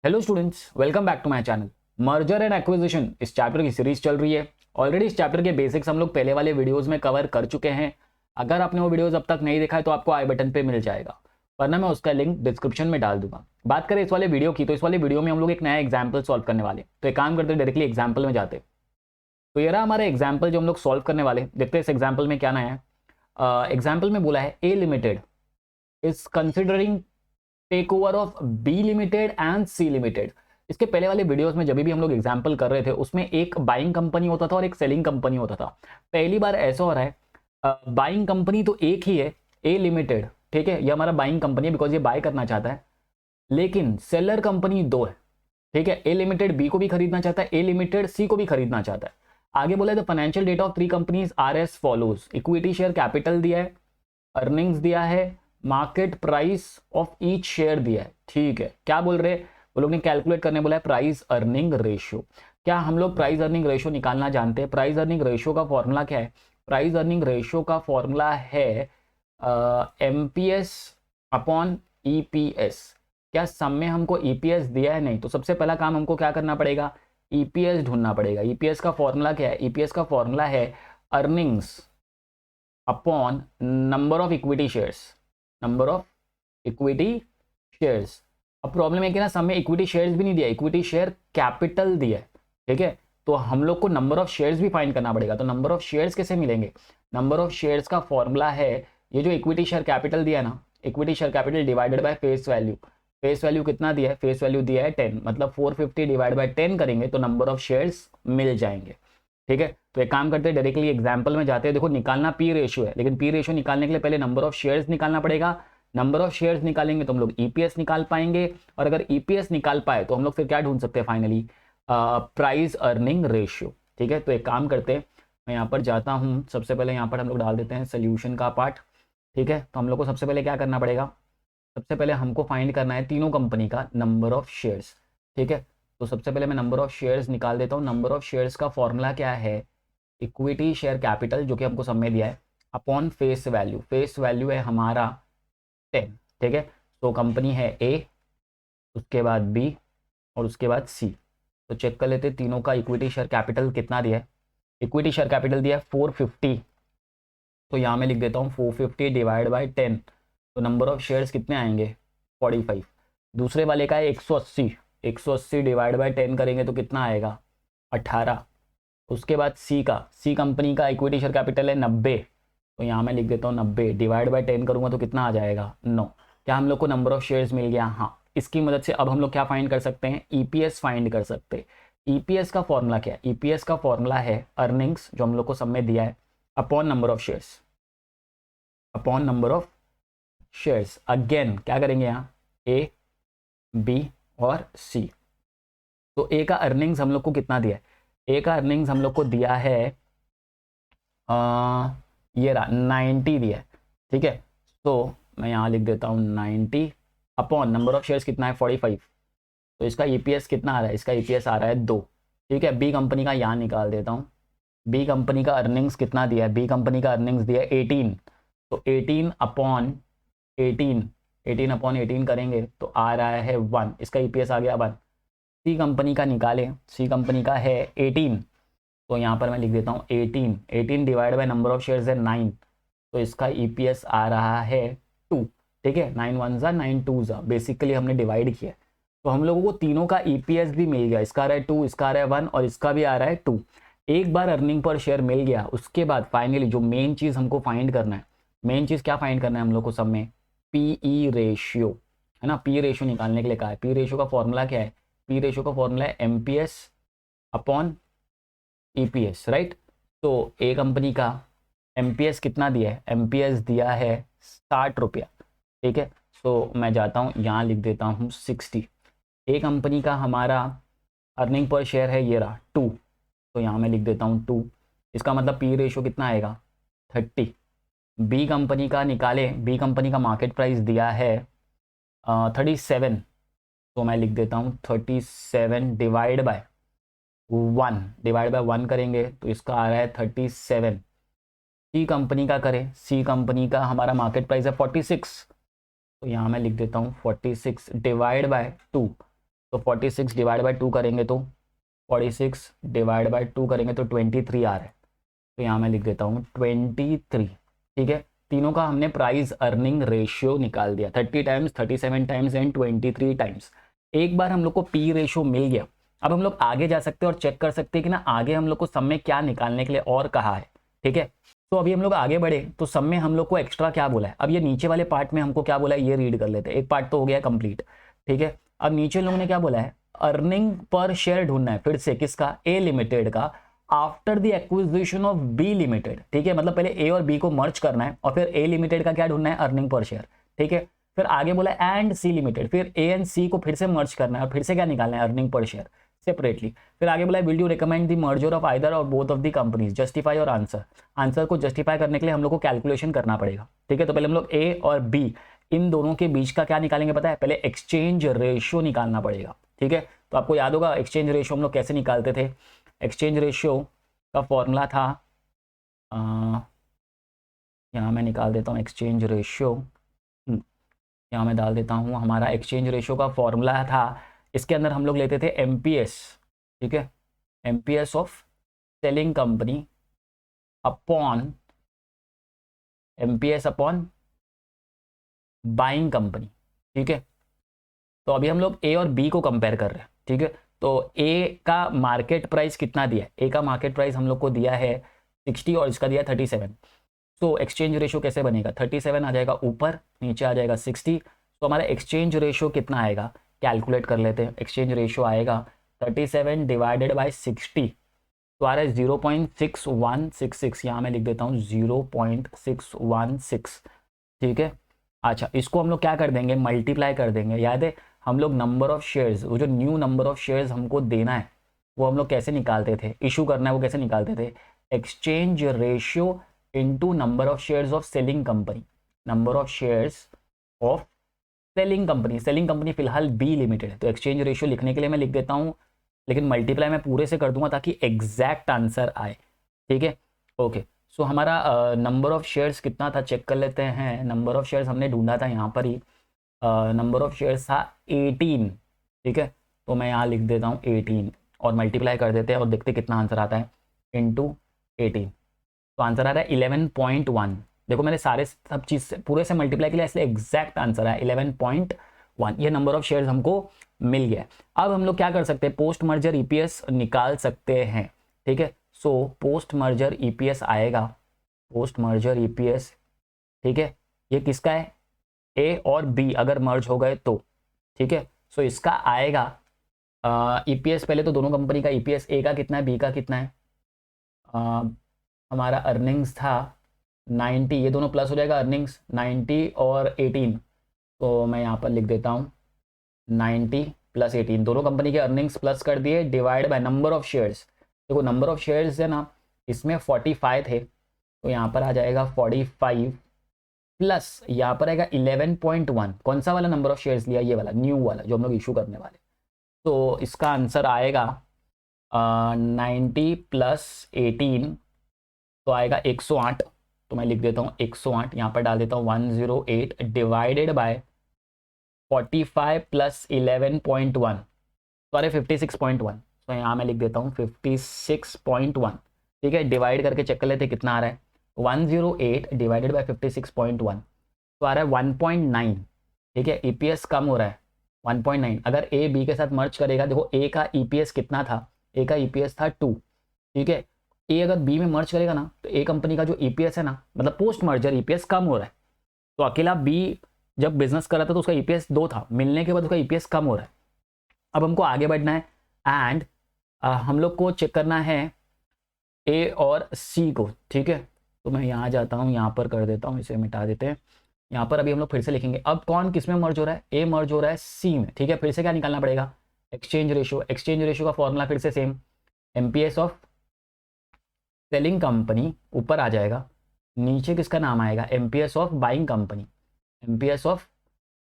Hello students, welcome back to my channel. Merger and acquisition इस chapter की series चल रही है। ऑलरेडी इस चैप्टर के बेसिक्स हम लोग पहले वाले वीडियोस में कवर कर चुके हैं। अगर आपने वो वीडियोस अब तक नहीं देखा है तो आपको आई बटन पे मिल जाएगा, वरना मैं उसका लिंक डिस्क्रिप्शन में डाल दूंगा। बात करें इस वाले वीडियो की, तो इस वाले वीडियो में हम लोग एक नया एग्जाम्पल सॉल्व करने वाले। तो एक काम करते हैं, डायरेक्टली एग्जाम्पल में जाते। तो ये रहा हमारा एग्जाम्पल जो हम लोग सॉल्व करने वाले। देखते हैं इस एग्जाम्पल में क्या नया है। एग्जाम्पल में बोला है A limited is considering take over of B limited and C limited. इसके पहले वाले वीडियोस में जब भी हम लोग एग्जांपल कर रहे थे उसमें एक बाइंग कंपनी होता था और एक सेलिंग कंपनी होता था। पहली बार ऐसा हो रहा है, बाइंग कंपनी तो एक ही है, ए लिमिटेड। ठीक है, ये हमारा बाइंग कंपनी है बिकॉज ये बाय करना चाहता है, लेकिन सेलर कंपनी दो है। ठीक है, ए लिमिटेड बी को भी खरीदना चाहता है, ए लिमिटेड सी को भी खरीदना चाहता है। आगे बोला है the financial data of three companies R S follows. Equity share capital दिया है, अर्निंग्स दिया है, market price of each share दिया है। ठीक है, क्या बोल रहे हैं वो लोग ने, कैलकुलेट करने बोला है प्राइस अर्निंग रेशियो। क्या हम लोग प्राइस अर्निंग रेशियो निकालना जानते हैं? प्राइस अर्निंग रेशियो का फॉर्मूला क्या है? प्राइस अर्निंग रेशियो का फॉर्मूला है एमपीएस अपॉन ईपीएस। क्या सम में हमको ईपीएस दिया है? नहीं। तो सबसे पहला काम हमको क्या करना पड़ेगा, ईपीएस ढूंढना पड़ेगा। ईपीएस का फॉर्मूला क्या है? ईपीएस का फॉर्मूला है earnings upon number of equity shares, number of equity shares. अब प्रॉब्लम है कि ना, समय इक्विटी शेयर्स भी नहीं दिया, इक्विटी शेयर कैपिटल दिया है। ठीक है, तो हम लोग को नंबर ऑफ शेयर्स भी फाइंड करना पड़ेगा। तो नंबर ऑफ शेयर्स कैसे मिलेंगे? नंबर ऑफ शेयर्स का फॉर्मूला है, ये जो इक्विटी शेयर कैपिटल दिया ना, equity share capital divided by face value. Face value कितना दिया है? फेस वैल्यू दिया है 10, मतलब 450 डिवाइड बाय 10 करेंगे तो नंबर ऑफ शेयर्स मिल जाएंगे। ठीक है, तो एक काम करते हैं, डायरेक्टली एग्जाम्पल में जाते हैं। देखो, निकालना पी रेशियो है, लेकिन पी रेशियो निकालने के लिए पहले नंबर ऑफ शेयर्स निकालना पड़ेगा। नंबर ऑफ शेयर्स निकालेंगे तो हम लोग ईपीएस निकाल पाएंगे, और अगर ईपीएस निकाल पाए तो हम लोग फिर क्या ढूंढ सकते हैं फाइनली? Price earning ratio. ठीक है, तो एक काम करते हैं, मैं यहाँ पर जाता हूँ। सबसे पहले यहाँ पर हम लोग डाल देते हैं सोल्यूशन का पार्ट। ठीक है, तो हम लोग को सबसे पहले क्या करना पड़ेगा? सबसे पहले हमको फाइंड करना है तीनों कंपनी का नंबर ऑफ शेयर्स। ठीक है, तो सबसे पहले मैं नंबर ऑफ शेयर्स निकाल देता हूँ। नंबर ऑफ शेयर्स का फॉर्मूला क्या है? इक्विटी शेयर कैपिटल, जो कि हमको सब में दिया है, upon face value. Face value है हमारा 10। ठीक है, तो कंपनी है ए, उसके बाद बी, और उसके बाद सी। तो चेक कर लेते तीनों का इक्विटी शेयर कैपिटल कितना दिया है। इक्विटी शेयर कैपिटल दिया है 450, तो यहाँ मैं लिख देता हूँ 450 डिवाइड बाई 10। तो नंबर ऑफ शेयर्स कितने आएंगे? 45। दूसरे वाले का है 180, 180 डिवाइड बाई 10 करेंगे तो कितना आएगा? 18। उसके बाद सी का, सी कंपनी का इक्विटी शेयर कैपिटल है 90, तो यहाँ मैं लिख देता हूँ 90 डिवाइड बाय 10 करूँगा तो कितना आ जाएगा? 9। क्या हम लोग को नंबर ऑफ शेयर्स मिल गया? हाँ। इसकी मदद से अब हम लोग क्या फाइंड कर सकते हैं? ईपीएस फाइंड कर सकते हैं। ईपीएस का फॉर्मूला क्या है? ईपीएस का फॉर्मूला है अर्निंग्स, जो हम लोग को सब में दिया है, upon number of shares, upon number of shares. Again क्या करेंगे यहाँ? ए, बी और सी। तो ए का अर्निंग्स हम लोग को कितना दिया है? ए का अर्निंग्स हम लोग को दिया है ये रहा 90 दिया है। ठीक है, तो मैं यहाँ लिख देता हूँ 90 अपॉन नंबर ऑफ शेयर्स कितना है? 45। तो इसका ईपीएस कितना आ रहा है? इसका ईपीएस आ रहा है 2। ठीक है, बी कंपनी का यहाँ निकाल देता हूँ। बी कंपनी का अर्निंग्स कितना दिया है? बी कंपनी का अर्निंग्स दिया है 18, तो 18 अपॉन 18, 18 अपॉन 18 करेंगे तो आ रहा है 1। इसका ईपीएस आ गया 1। सी कंपनी का निकालें, सी कंपनी का है 18, तो यहाँ पर मैं लिख देता हूँ 18, 18 divide by number of shares है 9, तो इसका ईपीएस आ रहा है 2। ठीक है, 9 1 जा 9 2 जा, बेसिकली हमने डिवाइड किया। तो हम लोगों को तीनों का ईपीएस भी मिल गया। इसका आ रहा है 2, इसका आ रहा है 1 और इसका भी आ रहा है 2। एक बार अर्निंग पर शेयर मिल गया, उसके बाद फाइनली जो मेन चीज़ हमको फाइंड करना है, मेन चीज़ क्या फाइंड करना है हम लोग को सब में? पीई रेशियो, है ना। पी रेशियो निकालने के लिए कहा है। पी रेशियो का फॉर्मूला क्या है? पी रेशियो का फॉर्मूला है एमपीएस अपॉन ईपीएस, राइट। तो ए कंपनी का एमपीएस कितना दिया है? एमपीएस दिया है 60 रुपया। ठीक है, तो मैं जाता हूँ यहाँ लिख देता हूँ 60। ए कंपनी का हमारा अर्निंग पर शेयर है ये रहा 2, तो यहाँ मैं लिख देता हूँ 2। इसका मतलब पी रेशियो कितना आएगा? 30। बी कंपनी का निकाले, बी कंपनी का मार्केट प्राइस दिया है 37, तो मैं लिख देता हूँ 37 डिवाइड बाय 1, डिवाइड बाय 1 करेंगे तो इसका आ रहा है 37। सी कंपनी का करें, सी कंपनी का हमारा मार्केट प्राइस है 46, तो यहाँ मैं लिख देता हूँ 46 डिवाइड बाय 2, तो 46 डिवाइड बाई 2 करेंगे तो 46 डिवाइड बाई 2 करेंगे तो 23 आ रहा है। तो यहाँ मैं लिख देता हूँ 23। ठीक है, तीनों का हमने प्राइस अर्निंग रेशियो निकाल दिया, 30 टाइम्स, 37 टाइम्स एंड 23 टाइम्स। एक बार हम लोग को पी रेशियो मिल गया, अब हम लोग आगे जा सकते हैं और चेक कर सकते हैं कि ना आगे हम लोग को सम में क्या निकालने के लिए और कहा है। ठीक है, तो अभी हम लोग आगे बढ़े तो सम में हम लोग को एक्स्ट्रा क्या बोला है, अब ये नीचे वाले पार्ट में हमको क्या बोला है ये रीड कर लेते हैं। एक पार्ट तो हो गया कंप्लीट। ठीक है, अब नीचे लोगों ने क्या बोला है, अर्निंग पर शेयर ढूंढना है, फिर से किसका, ए लिमिटेड का, after the acquisition of B limited. ठीक है, मतलब पहले ए और बी को मर्ज करना है और फिर ए लिमिटेड का क्या ढूंढना है, अर्निंग पर शेयर। ठीक है, फिर आगे बोला एंड सी लिमिटेड, फिर ए एंड सी को फिर से मर्ज करना है और फिर से क्या निकालना है, अर्निंग पर शेयर सेपरेटली। फिर आगे बोला will you recommend the merger of either or both of the companies, justify your answer. Answer को जस्टिफाई करने के लिए हम लोग को कैलकुलेशन करना पड़ेगा। ठीक है, तो पहले हम लोग ए और बी इन दोनों के बीच का क्या निकालेंगे पता है, पहले एक्सचेंज रेशियो निकालना पड़ेगा। ठीक है, तो आपको याद होगा एक्सचेंज रेशियो हम लोग कैसे निकालते थे। एक्सचेंज रेशियो का फॉर्मूला था, यहाँ मैं निकाल देता हूँ एक्सचेंज रेशियो, यहाँ मैं डाल देता हूँ हमारा एक्सचेंज रेशियो का फॉर्मूला था, इसके अंदर हम लोग लेते थे एमपीएस। ठीक है, MPS of selling company upon MPS upon buying company. ठीक है, तो अभी हम लोग ए और बी को कंपेयर कर रहे हैं। ठीक है, तो ए का मार्केट प्राइस कितना दिया है, ए का मार्केट प्राइस हम लोग को दिया है 60 और इसका दिया है 37। तो एक्सचेंज रेशियो कैसे बनेगा, 37 आ जाएगा ऊपर, नीचे आ जाएगा 60। तो हमारा एक्सचेंज रेशियो कितना आएगा, कैलकुलेट कर लेते हैं। एक्सचेंज रेशियो आएगा 37 डिवाइडेड बाई 60, तो आ रहा है 0.6166। यहाँ मैं लिख देता हूँ 0.616। ठीक है, अच्छा इसको हम लोग क्या कर देंगे, मल्टीप्लाई कर देंगे। याद है हम लोग नंबर ऑफ शेयर्स, वो जो न्यू नंबर ऑफ शेयर्स हमको देना है वो हम लोग कैसे निकालते थे, इशू करना है वो कैसे निकालते थे, exchange ratio into number of shares of selling company, number of shares of selling company. Selling company फिलहाल बी लिमिटेड है, तो एक्सचेंज रेशियो लिखने के लिए मैं लिख देता हूँ, लेकिन मल्टीप्लाई मैं पूरे से कर दूंगा ताकि एग्जैक्ट आंसर आए। ठीक है, ओके। सो हमारा नंबर ऑफ शेयर्स कितना था चेक कर लेते हैं। नंबर ऑफ शेयर्स हमने ढूंढा था यहाँ पर ही, नंबर ऑफ शेयर्स था 18। ठीक है, तो मैं यहाँ लिख देता हूँ 18 और मल्टीप्लाई कर देते हैं और देखते कितना आंसर आता है, इंटू 18। तो आंसर आ रहा है 11.1। देखो मैंने सारे सब चीज़ पूरे से मल्टीप्लाई किया इसलिए एग्जैक्ट आंसर है 11.1। ये नंबर ऑफ शेयर्स हमको मिल गया। अब हम लोग क्या कर सकते हैं, पोस्ट मर्जर ईपीएस निकाल सकते हैं। ठीक है, सो पोस्ट मर्जर ईपीएस आएगा, पोस्ट मर्जर ईपीएस। ठीक है, ये किसका है, ए और बी अगर मर्ज हो गए तो। ठीक है, सो इसका आएगा ईपीएस, पहले तो दोनों कंपनी का ईपीएस, ए का कितना है बी का कितना है, हमारा अर्निंग्स था 90, ये दोनों प्लस हो जाएगा, अर्निंग्स 90 और 18। तो मैं यहाँ पर लिख देता हूँ 90 प्लस 18, दोनों कंपनी के अर्निंग्स प्लस कर दिए, divide by number of shares. देखो नंबर ऑफ शेयर्स है ना, इसमें 45 थे, तो यहाँ पर आ जाएगा 45 प्लस यहाँ पर आएगा 11.1। कौन सा वाला नंबर ऑफ शेयर्स लिया, ये वाला न्यू वाला जो हम लोग इशू करने वाले। तो इसका आंसर आएगा 90 प्लस 18, तो आएगा 108। तो मैं लिख देता हूँ 108, यहाँ पर डाल देता हूँ 108 डिवाइडेड बाय 45 प्लस 11.1, तो अरे 56.1। तो यहाँ मैं लिख देता हूँ 56.1। ठीक है, डिवाइड करके चेक कर लेते कितना आ रहा है, 108 डिवाइडेड बाय 56.1, तो आ रहा है 1.9। ठीक है, ईपीएस कम हो रहा है 1.9। अगर ए बी के साथ मर्ज करेगा, देखो ए का ईपीएस कितना था, ए का ईपीएस था 2। ठीक है, ए अगर बी में मर्ज करेगा ना तो ए कंपनी का जो ईपीएस है ना, मतलब पोस्ट मर्जर ईपीएस कम हो रहा है। तो अकेला बी जब बिजनेस कर रहा था तो उसका ईपीएस 2 था, मिलने के बाद उसका ईपीएस कम हो रहा है। अब हमको आगे बढ़ना है एंड हम लोग को चेक करना है ए और सी को। ठीक है, तो मैं यहाँ जाता हूँ, यहाँ पर कर देता हूँ, इसे मिटा देते हैं। यहाँ पर अभी हम लोग फिर से लिखेंगे, अब कौन किस में मर्ज हो रहा है, ए मर्ज हो रहा है सी में। ठीक है, फिर से क्या निकालना पड़ेगा, एक्सचेंज रेशियो। एक्सचेंज रेशियो का फॉर्मूला फिर से same, MPS of selling company ऊपर आ जाएगा, नीचे किसका नाम आएगा, MPS of buying company, MPS of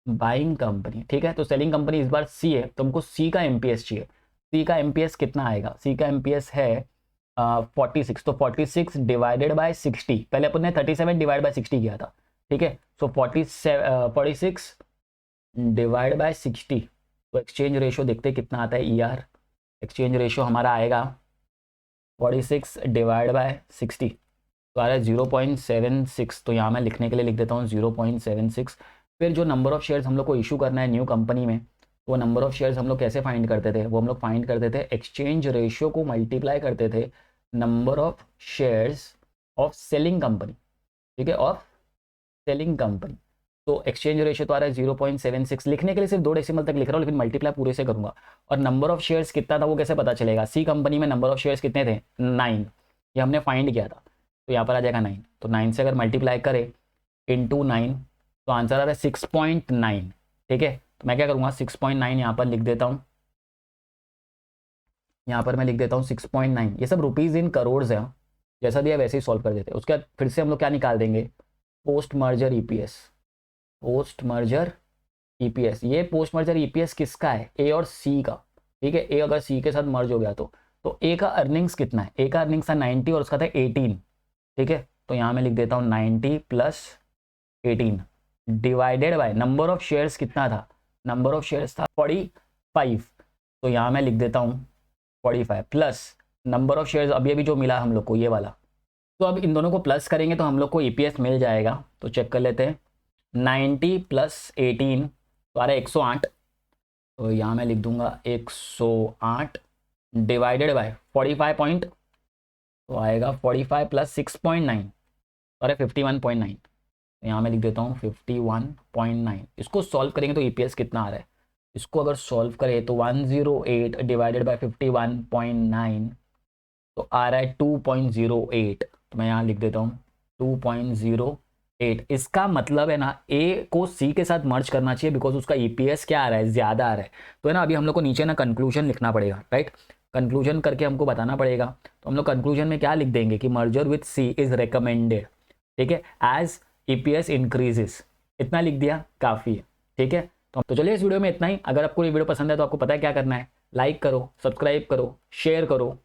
buying company. ठीक है, तो सेलिंग कंपनी इस बार सी है, तो हमको सी का एमपीएस चाहिए। सी का एमपीएस कितना आएगा, सी का एमपीएस है 46, तो 46 डिवाइडेड बाय 60, पहले अपन ने 37 डिवाइड बाय 60 किया था। ठीक है, सो 46 डिवाइड बाय 60, तो एक्सचेंज रेशियो देखते कितना आता है। ER एक्सचेंज रेशियो हमारा आएगा 46 डिवाइड बाय 60, तो आ रहा है 0.76। तो यहाँ मैं लिखने के लिए लिख देता हूँ 0.76। फिर जो नंबर ऑफ शेयर्स हम लोग को इशू करना है न्यू कंपनी में, वो नंबर ऑफ शेयर्स हम लोग कैसे फाइंड करते थे, वो हम लोग फाइंड करते थे एक्सचेंज रेशियो को मल्टीप्लाई करते थे number of shares of selling company, ठीक है, ऑफ सेलिंग कंपनी। तो एक्सचेंज रेशियो तो आ रहा है 0.76, लिखने के लिए सिर्फ 2 डेसिमल तक लिख रहा हूँ, लेकिन मल्टीप्लाई पूरे से करूंगा। और नंबर ऑफ शेयर्स कितना था वो कैसे पता चलेगा, सी कंपनी में नंबर ऑफ शेयर्स कितने थे 9, ये हमने फाइंड किया था, तो यहाँ पर आ जाएगा 9। तो 9 से अगर मल्टीप्लाई करें इंटू 9 तो आंसर आ रहा है 6.9, ठीक है। तो मैं क्या करूँगा 6.9 यहाँ पर लिख देता हूँ, यहाँ पर मैं लिख देता हूँ 6.9। ये सब रुपीज़ इन करोड़ है, जैसा दिया वैसे ही सॉल्व कर देते हैं। उसके बाद फिर से हम लोग क्या निकाल देंगे, post merger EPS, post merger EPS। ये पोस्ट मर्जर EPS किसका है, ए और सी का, ठीक है। ए अगर सी के साथ मर्ज हो गया तो ए का अर्निंग्स कितना है, ए का अर्निंग्स था 90 और उसका था 18, ठीक है। तो यहाँ मैं लिख देता हूँ 90 plus 18 divided by number of shares कितना था, नंबर ऑफ शेयर्स था 45, तो यहाँ मैं लिख देता हूँ 45 प्लस नंबर ऑफ शेयर्स अभी अभी जो मिला हम लोग को ये वाला। तो अब इन दोनों को प्लस करेंगे तो हम लोग को EPS मिल जाएगा। तो चेक कर लेते हैं 90 प्लस 18 तो आ रहा है 108, तो यहाँ मैं लिख दूंगा 108 डिवाइडेड बाय 45 पॉइंट, तो आएगा 45 प्लस 6.9 तो आ रहा है 51.9। यहाँ मैं लिख देता हूँ 51.9। इसको सॉल्व करेंगे तो EPS कितना आ रहा है, इसको अगर सॉल्व करें तो 108 डिवाइडेड बाय 51.9 तो आ रहा है 2.08। तो मैं यहाँ लिख देता हूँ 2.08। इसका मतलब है ना ए को सी के साथ मर्ज करना चाहिए, बिकॉज उसका EPS क्या आ रहा है, ज़्यादा आ रहा है। तो है ना, अभी हम लोग को नीचे ना कंक्लूजन लिखना पड़ेगा, राइट। कंक्लूजन करके हमको बताना पड़ेगा। तो हम लोग कंक्लूजन में क्या लिख देंगे कि merger with C is recommended, ठीक है, एज EPS इंक्रीजेस। इतना लिख दिया काफ़ी है, ठीक है। तो चलिए इस वीडियो में इतना ही। अगर आपको ये वीडियो पसंद है तो आपको पता है क्या करना है, लाइक करो, सब्सक्राइब करो, शेयर करो।